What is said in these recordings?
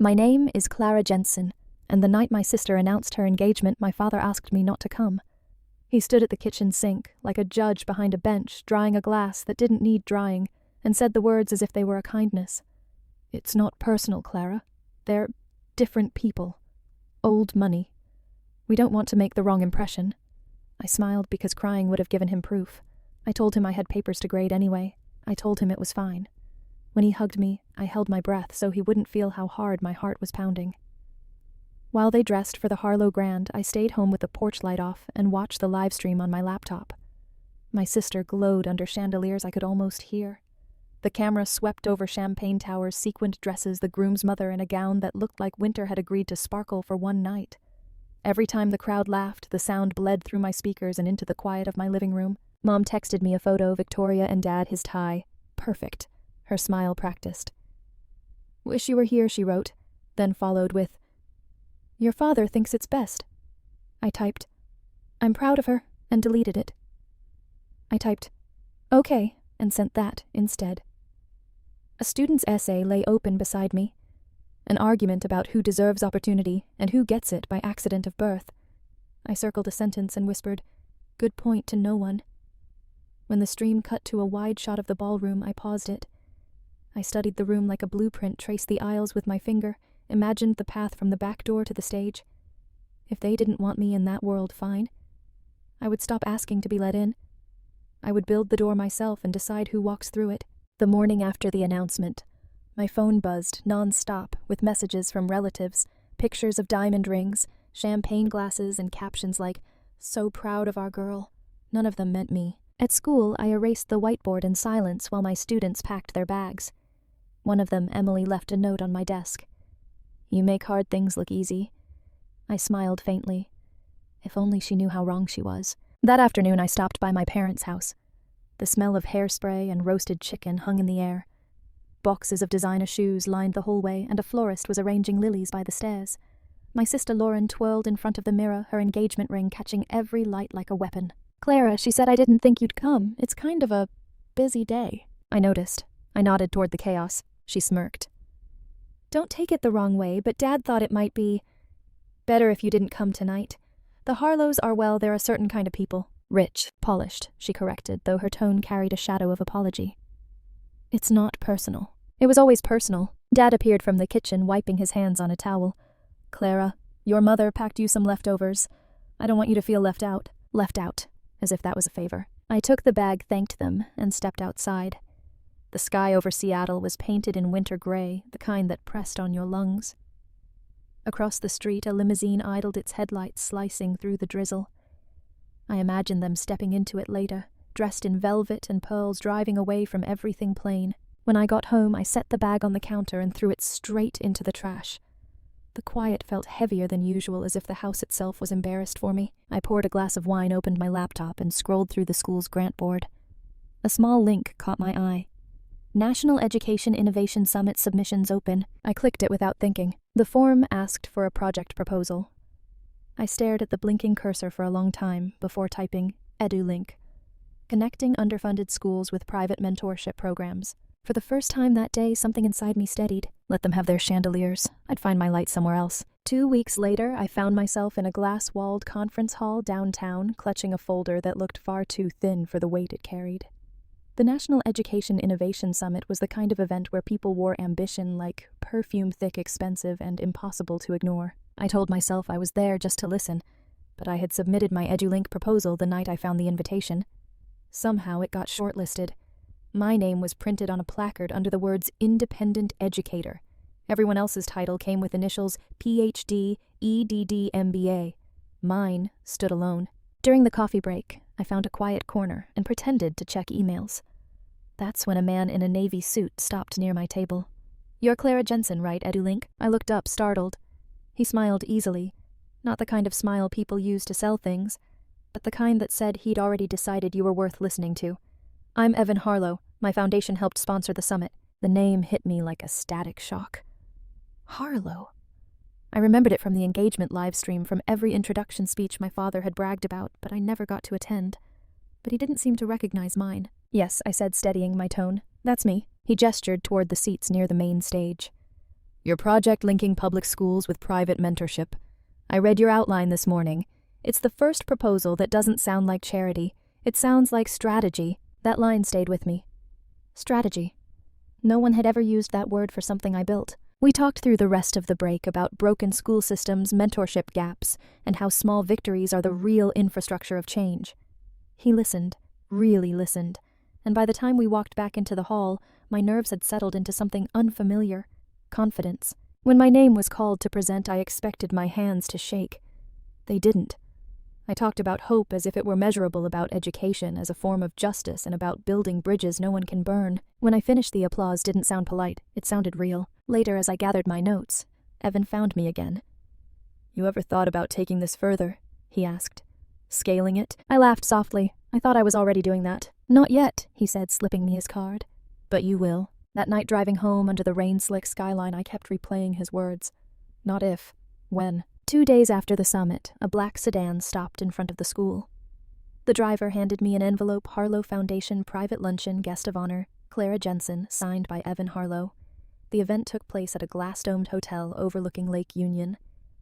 My name is Clara Jensen, and the night my sister announced her engagement, my father asked me not to come. He stood at the kitchen sink, like a judge behind a bench, drying a glass that didn't need drying, and said the words as if they were a kindness. It's not personal, Clara. They're different people. Old money. We don't want to make the wrong impression. I smiled because crying would have given him proof. I told him I had papers to grade anyway. I told him it was fine. When he hugged me, I held my breath so he wouldn't feel how hard my heart was pounding. While they dressed for the Harlow Grand, I stayed home with the porch light off and watched the live stream on my laptop. My sister glowed under chandeliers I could almost hear. The camera swept over champagne towers, sequined dresses, the groom's mother in a gown that looked like winter had agreed to sparkle for one night. Every time the crowd laughed, the sound bled through my speakers and into the quiet of my living room. Mom texted me a photo, Victoria and Dad, his tie. Perfect. Her smile practiced. Wish you were here, she wrote, then followed with, Your father thinks it's best. I typed, I'm proud of her, and deleted it. I typed, okay, and sent that instead. A student's essay lay open beside me. An argument about who deserves opportunity and who gets it by accident of birth. I circled a sentence and whispered, good point to no one. When the stream cut to a wide shot of the ballroom, I paused it. I studied the room like a blueprint, traced the aisles with my finger, imagined the path from the back door to the stage. If they didn't want me in that world, fine. I would stop asking to be let in. I would build the door myself and decide who walks through it. The morning after the announcement, my phone buzzed non-stop with messages from relatives, pictures of diamond rings, champagne glasses, and captions like, so proud of our girl. None of them meant me. At school, I erased the whiteboard in silence while my students packed their bags. One of them, Emily, left a note on my desk. You make hard things look easy. I smiled faintly. If only she knew how wrong she was. That afternoon, I stopped by my parents' house. The smell of hairspray and roasted chicken hung in the air. Boxes of designer shoes lined the hallway, and a florist was arranging lilies by the stairs. My sister Lauren twirled in front of the mirror, her engagement ring catching every light like a weapon. Clara, she said I didn't think you'd come. It's kind of a busy day. I noticed. I nodded toward the chaos. She smirked. Don't take it the wrong way, but Dad thought it might be better if you didn't come tonight. The Harlows are, well, they're a certain kind of people. Rich, polished, she corrected, though her tone carried a shadow of apology. It's not personal. It was always personal. Dad appeared from the kitchen, wiping his hands on a towel. Clara, your mother packed you some leftovers. I don't want you to feel left out. Left out, as if that was a favor. I took the bag, thanked them, and stepped outside. The sky over Seattle was painted in winter gray, the kind that pressed on your lungs. Across the street, a limousine idled its headlights, slicing through the drizzle. I imagined them stepping into it later, dressed in velvet and pearls, driving away from everything plain. When I got home, I set the bag on the counter and threw it straight into the trash. The quiet felt heavier than usual, as if the house itself was embarrassed for me. I poured a glass of wine, opened my laptop, and scrolled through the school's grant board. A small link caught my eye. National Education Innovation Summit submissions open. I clicked it without thinking. The form asked for a project proposal. I stared at the blinking cursor for a long time before typing EduLink. Connecting underfunded schools with private mentorship programs. For the first time that day, something inside me steadied. Let them have their chandeliers. I'd find my light somewhere else. 2 weeks later, I found myself in a glass-walled conference hall downtown, clutching a folder that looked far too thin for the weight it carried. The National Education Innovation Summit was the kind of event where people wore ambition like perfume-thick, expensive, and impossible to ignore. I told myself I was there just to listen, but I had submitted my EduLink proposal the night I found the invitation. Somehow it got shortlisted. My name was printed on a placard under the words Independent Educator. Everyone else's title came with initials PhD, EDD, MBA. Mine stood alone. During the coffee break, I found a quiet corner and pretended to check emails. That's when a man in a navy suit stopped near my table. You're Clara Jensen, right, EduLink? I looked up, startled. He smiled easily. Not the kind of smile people use to sell things, but the kind that said he'd already decided you were worth listening to. I'm Evan Harlow. My foundation helped sponsor the summit. The name hit me like a static shock. Harlow. I remembered it from the engagement live stream, from every introduction speech my father had bragged about, but I never got to attend. But he didn't seem to recognize mine. Yes, I said, steadying my tone. That's me. He gestured toward the seats near the main stage. Your project linking public schools with private mentorship. I read your outline this morning. It's the first proposal that doesn't sound like charity. It sounds like strategy. That line stayed with me. Strategy. No one had ever used that word for something I built. We talked through the rest of the break about broken school systems, mentorship gaps, and how small victories are the real infrastructure of change. He listened, really listened, and by the time we walked back into the hall, my nerves had settled into something unfamiliar. Confidence. When my name was called to present, I expected my hands to shake. They didn't. I talked about hope as if it were measurable, about education as a form of justice, and about building bridges no one can burn. When I finished, the applause didn't sound polite. It sounded real. Later, as I gathered my notes, Evan found me again. You ever thought about taking this further? He asked. Scaling it? I laughed softly. I thought I was already doing that. Not yet, he said, slipping me his card. But you will. That night driving home under the rain-slick skyline, I kept replaying his words. Not if. When. 2 days after the summit, a black sedan stopped in front of the school. The driver handed me an envelope. Harlow Foundation Private Luncheon Guest of Honor, Clara Jensen, signed by Evan Harlow. The event took place at a glass-domed hotel overlooking Lake Union.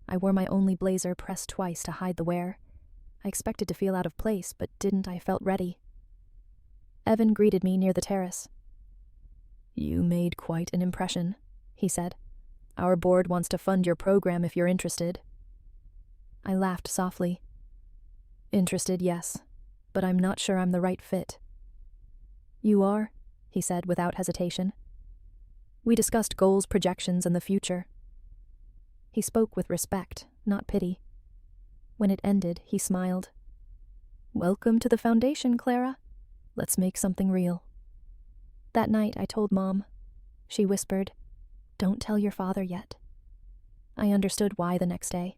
I wore my only blazer, pressed twice to hide the wear. I expected to feel out of place, but didn't. I felt ready. Evan greeted me near the terrace. You made quite an impression, he said. Our board wants to fund your program if you're interested. I laughed softly. Interested, yes, but I'm not sure I'm the right fit. You are, he said without hesitation. We discussed goals, projections, and the future. He spoke with respect, not pity. When it ended, he smiled. Welcome to the foundation, Clara. Let's make something real. That night, I told Mom. She whispered, Don't tell your father yet. I understood why the next day.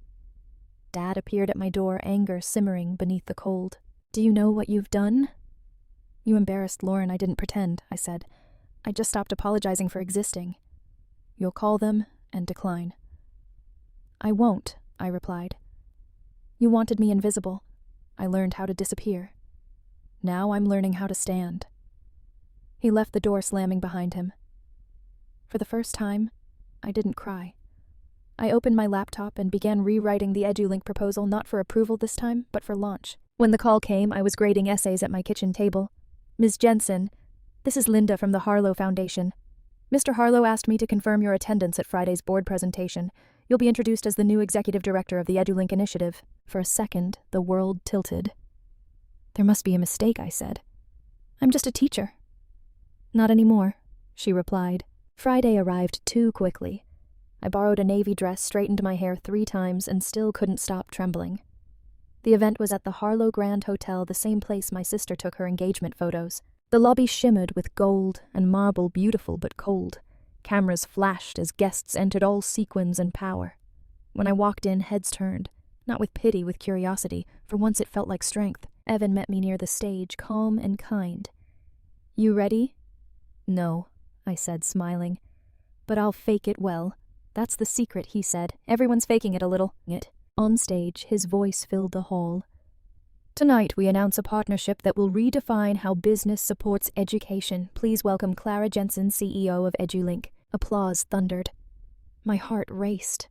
Dad appeared at my door, anger simmering beneath the cold. Do you know what you've done? You embarrassed Lauren. I didn't pretend, I said. I just stopped apologizing for existing. You'll call them and decline. I won't, I replied. You wanted me invisible. I learned how to disappear. Now I'm learning how to stand. He left the door slamming behind him. For the first time, I didn't cry. I opened my laptop and began rewriting the EduLink proposal, not for approval this time, but for launch. When the call came, I was grading essays at my kitchen table. Ms. Jensen, this is Linda from the Harlow Foundation. Mr. Harlow asked me to confirm your attendance at Friday's board presentation. You'll be introduced as the new executive director of the EduLink initiative. For a second, the world tilted. There must be a mistake, I said. I'm just a teacher. Not anymore, she replied. Friday arrived too quickly. I borrowed a navy dress, straightened my hair 3 times, and still couldn't stop trembling. The event was at the Harlow Grand Hotel, the same place my sister took her engagement photos. The lobby shimmered with gold and marble, beautiful but cold. Cameras flashed as guests entered, all sequins and power. When I walked in, heads turned. Not with pity, with curiosity. For once it felt like strength. Evan met me near the stage, calm and kind. You ready? No, I said, smiling. But I'll fake it well. That's the secret, he said. Everyone's faking it a little. On stage, his voice filled the hall. Tonight we announce a partnership that will redefine how business supports education. Please welcome Clara Jensen, CEO of EduLink. Applause thundered. My heart raced.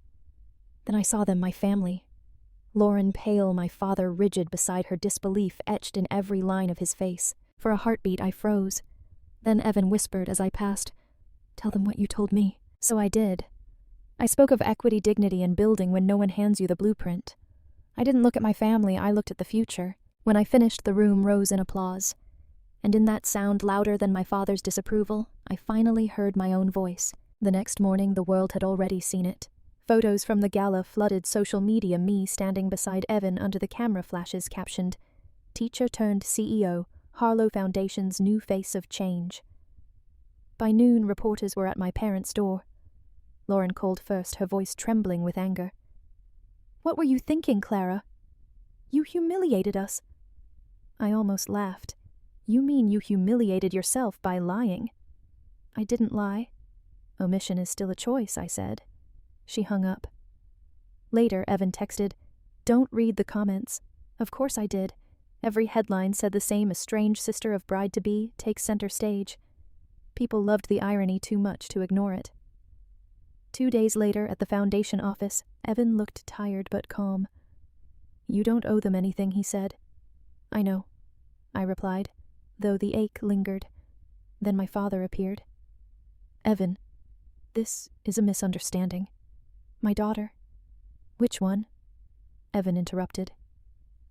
Then I saw them, my family. Lauren pale, my father rigid beside her, disbelief etched in every line of his face. For a heartbeat I froze. Then Evan whispered as I passed, Tell them what you told me. So I did. I spoke of equity, dignity, and building when no one hands you the blueprint. I didn't look at my family, I looked at the future. When I finished, the room rose in applause. And in that sound louder than my father's disapproval, I finally heard my own voice. The next morning, the world had already seen it. Photos from the gala flooded social media, me standing beside Evan under the camera flashes captioned, Teacher turned CEO, Harlow Foundation's new face of change. By noon, reporters were at my parents' door. Lauren called first, her voice trembling with anger. What were you thinking, Clara? You humiliated us. I almost laughed. You mean you humiliated yourself by lying? I didn't lie. Omission is still a choice, I said. She hung up. Later, Evan texted, Don't read the comments. Of course I did. Every headline said the same, estranged sister of bride-to-be takes center stage. People loved the irony too much to ignore it. 2 days later at the foundation office, Evan looked tired but calm. "You don't owe them anything," he said. "I know," I replied, though the ache lingered. Then my father appeared. "Evan, this is a misunderstanding. My daughter—" "Which one?" Evan interrupted.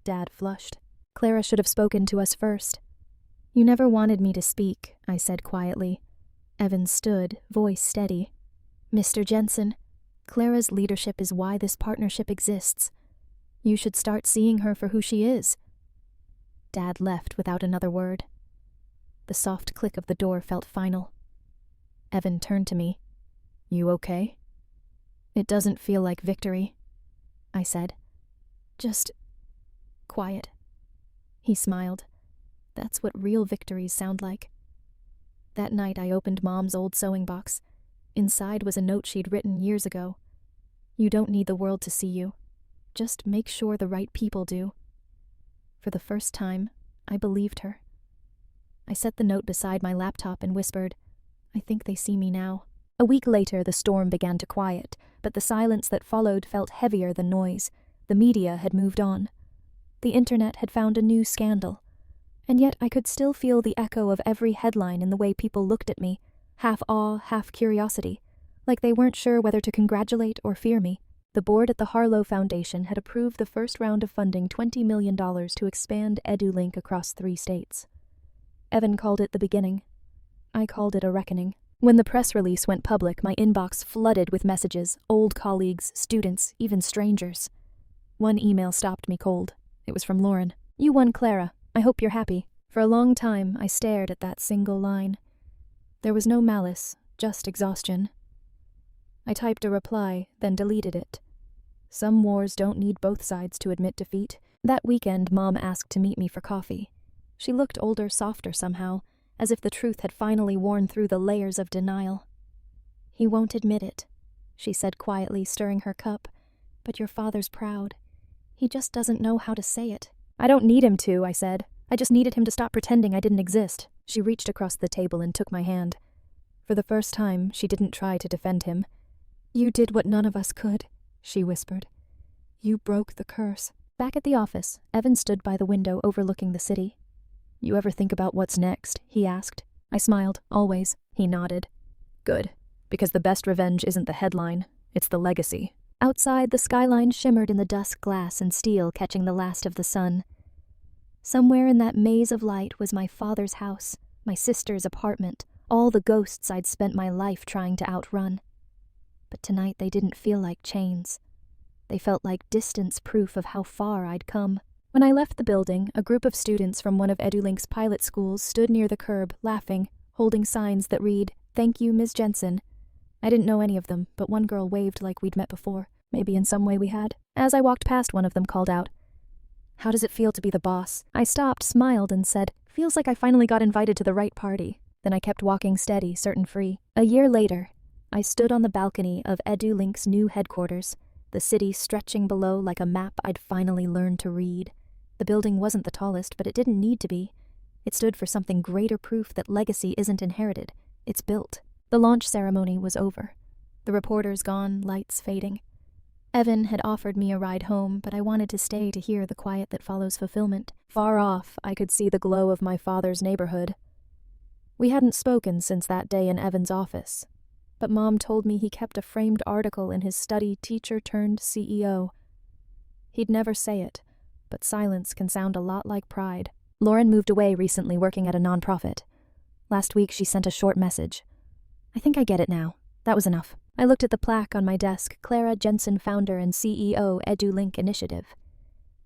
Dad flushed. "Clara should have spoken to us first." "You never wanted me to speak," I said quietly. Evan stood, voice steady. "Mr. Jensen, Clara's leadership is why this partnership exists. You should start seeing her for who she is." Dad left without another word. The soft click of the door felt final. Evan turned to me. "You okay?" "It doesn't feel like victory," I said. "Just quiet." He smiled. "That's what real victories sound like." That night I opened Mom's old sewing box. Inside was a note she'd written years ago. "You don't need the world to see you. Just make sure the right people do." For the first time, I believed her. I set the note beside my laptop and whispered, "I think they see me now." A week later, the storm began to quiet, but the silence that followed felt heavier than noise. The media had moved on. The internet had found a new scandal. And yet I could still feel the echo of every headline in the way people looked at me, half awe, half curiosity, like they weren't sure whether to congratulate or fear me. The board at the Harlow Foundation had approved the first round of funding $20 million to expand EduLink across 3 states. Evan called it the beginning. I called it a reckoning. When the press release went public, my inbox flooded with messages, old colleagues, students, even strangers. One email stopped me cold. It was from Lauren. "You won, Clara. I hope you're happy." For a long time, I stared at that single line. There was no malice, just exhaustion. I typed a reply, then deleted it. Some wars don't need both sides to admit defeat. That weekend, Mom asked to meet me for coffee. She looked older, softer somehow, as if the truth had finally worn through the layers of denial. "He won't admit it," she said quietly, stirring her cup. "But your father's proud. He just doesn't know how to say it." "I don't need him to," I said. "I just needed him to stop pretending I didn't exist." She reached across the table and took my hand. For the first time, she didn't try to defend him. "You did what none of us could," she whispered. "You broke the curse." Back at the office, Evan stood by the window overlooking the city. "You ever think about what's next?" he asked. I smiled. "Always." He nodded. "Good. Because the best revenge isn't the headline, it's the legacy." Outside, the skyline shimmered in the dusk glass and steel catching the last of the sun. Somewhere in that maze of light was my father's house, my sister's apartment, all the ghosts I'd spent my life trying to outrun. But tonight they didn't feel like chains. They felt like distance proof of how far I'd come. When I left the building, a group of students from one of EduLink's pilot schools stood near the curb, laughing, holding signs that read, "Thank you, Ms. Jensen." I didn't know any of them, but one girl waved like we'd met before. Maybe in some way we had. As I walked past, one of them called out, "How does it feel to be the boss?" I stopped, smiled, and said, "Feels like I finally got invited to the right party." Then I kept walking steady, certain free. A year later, I stood on the balcony of EduLink's new headquarters, the city stretching below like a map I'd finally learned to read. The building wasn't the tallest, but it didn't need to be. It stood for something greater proof that legacy isn't inherited, it's built. The launch ceremony was over. The reporters gone, lights fading. Evan had offered me a ride home, but I wanted to stay to hear the quiet that follows fulfillment. Far off, I could see the glow of my father's neighborhood. We hadn't spoken since that day in Evan's office, but Mom told me he kept a framed article in his study, teacher-turned-CEO. He'd never say it, but silence can sound a lot like pride. Lauren moved away recently working at a nonprofit. Last week she sent a short message. "I think I get it now. That was enough." I looked at the plaque on my desk, Clara Jensen, founder and CEO, EduLink Initiative.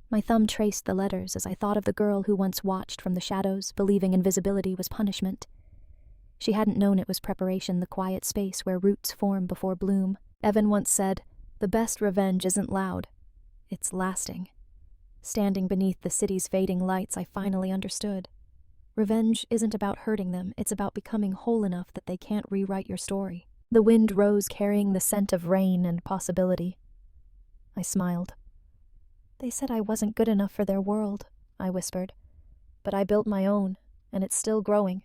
My thumb traced the letters as I thought of the girl who once watched from the shadows, believing invisibility was punishment. She hadn't known it was preparation, the quiet space where roots form before bloom. Evan once said, "The best revenge isn't loud. It's lasting." Standing beneath the city's fading lights, I finally understood. Revenge isn't about hurting them, it's about becoming whole enough that they can't rewrite your story. The wind rose, carrying the scent of rain and possibility. I smiled. "They said I wasn't good enough for their world," I whispered. "But I built my own, and it's still growing."